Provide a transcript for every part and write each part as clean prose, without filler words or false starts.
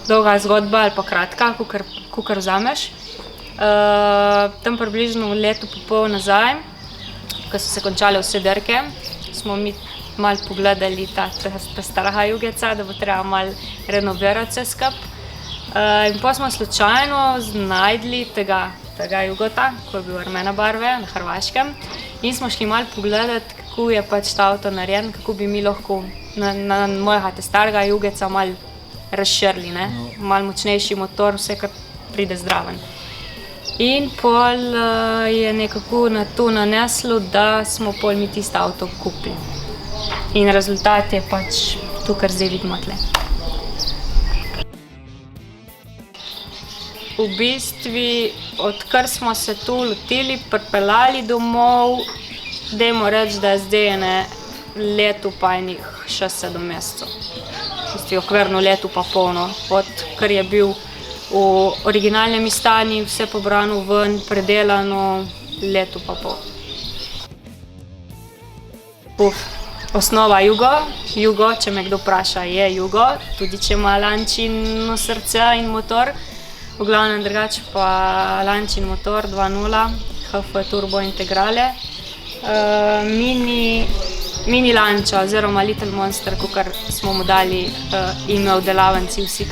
Dolga zgodba ali pa kratka, kakor vzameš. Tam približno leto pa pol nazaj, ko so se končale vse dirke, smo mi malo pogledali ta starega Jugeca, da bo treba malo renovirati vse skup. In pa smo slučajno znajdli tega Jugota, ko je bil rumene barve na Hrvaškem. In smo šli malo pogledati, kako je pač ta avto narejen, kako bi mi lahko na mojega starega Jugeca malo razširili, ne? Malo močnejši motor, vse kar pride zdraven. In pol je nekako na to naneslo, da smo pol mi tisti avto kupili. In rezultat je pač to, kar zdaj vidimo tle. V bistvu, odkar smo se to lotili, pripeljali domov, dajmo reči, da je zdaj ene leto pa enih 6-7 mesecev. Okvirno leto pa polno, odkar je bil v originalnem stanju, vse pobrano ven, predelano, leto pa pol. Osnova Jugo, če me kdo vpraša, je Jugo, tudi če ima Lancino srce in motor. V glavnem drugače pa Lancin motor 2.0, HF Turbo Integrale. Mini Lancia oziroma Little Monster, kakor smo mu dali ime v delavnici, vsi,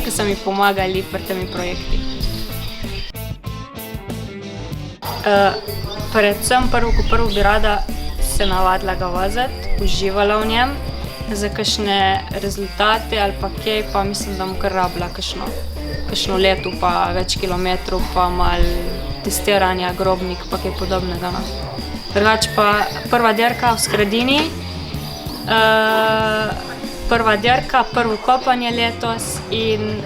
ki so mi pomagali pri temi projekti. Predvsem prvo bi rada se navadila ga voziti, uživala v njem. Za kakšne rezultate ali pa kaj, pa mislim, da bom kar rabila kakšno leto pa več kilometrov, pa malo testiranja, grobnik pa kaj podobnega. Drugače pa prva dirka v Skradini, prvo kopanje letos in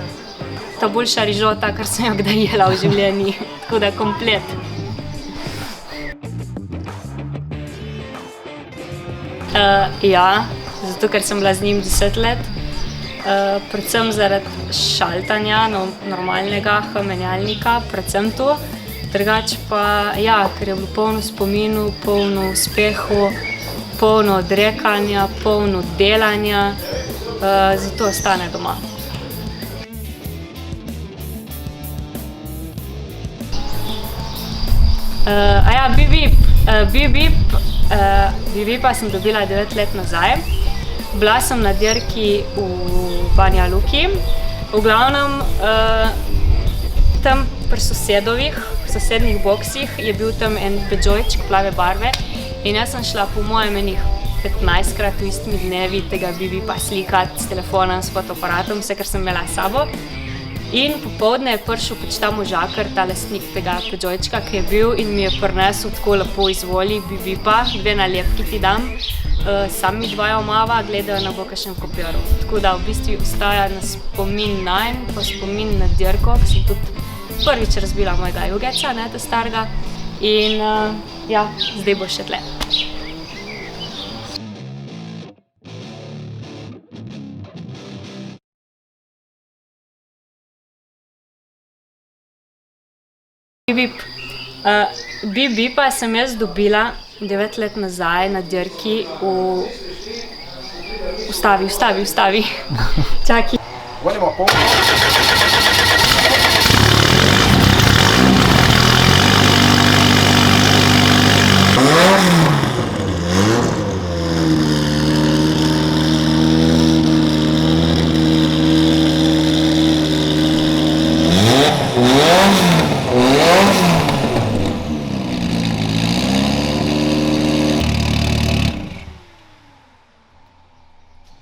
ta boljša rižota, kar sem jo kdaj jela v življenju, tako da komplet. Ja, zato ker sem bila z njim 10 let, predvsem zaradi šaltanja, normalnega menjalnika, predvsem to. Drugače pa, ja, ker je bilo polno spominov, polno uspehov, polno odrekanja, polno delanja, zato ostane doma. Bibipa sem dobila 9 let nazaj. Bila sem na dirki v Banja Luki. V glavnem, tam pri sosednih boksih je bil tam en Peugeotček plave barve in jaz sem šla po mojem enih 15krat v istimi dnevi tega Bibipa slikati s telefonom, s fotoaparatom, vse, kar sem imela s sabo. In popoldne je prišel pač ta možakar, ta lastnik tega Peugeotčka, ki je bil in mi je prinesel tako lepo izvoli Bibipa, 2 nalepki ti dam, sam mi 2 omava, gledajo na bo kakšen kopir. Tako da v bistvu ostaja na spomin najn, pa spomin na dirko, ki sem tudi prvič razbila mojega Jugeca, ta starega. In ja, zdaj bo še tle. Bibipa sem jaz dobila 9 let nazaj na dirki v... Ustavi. Čakaj.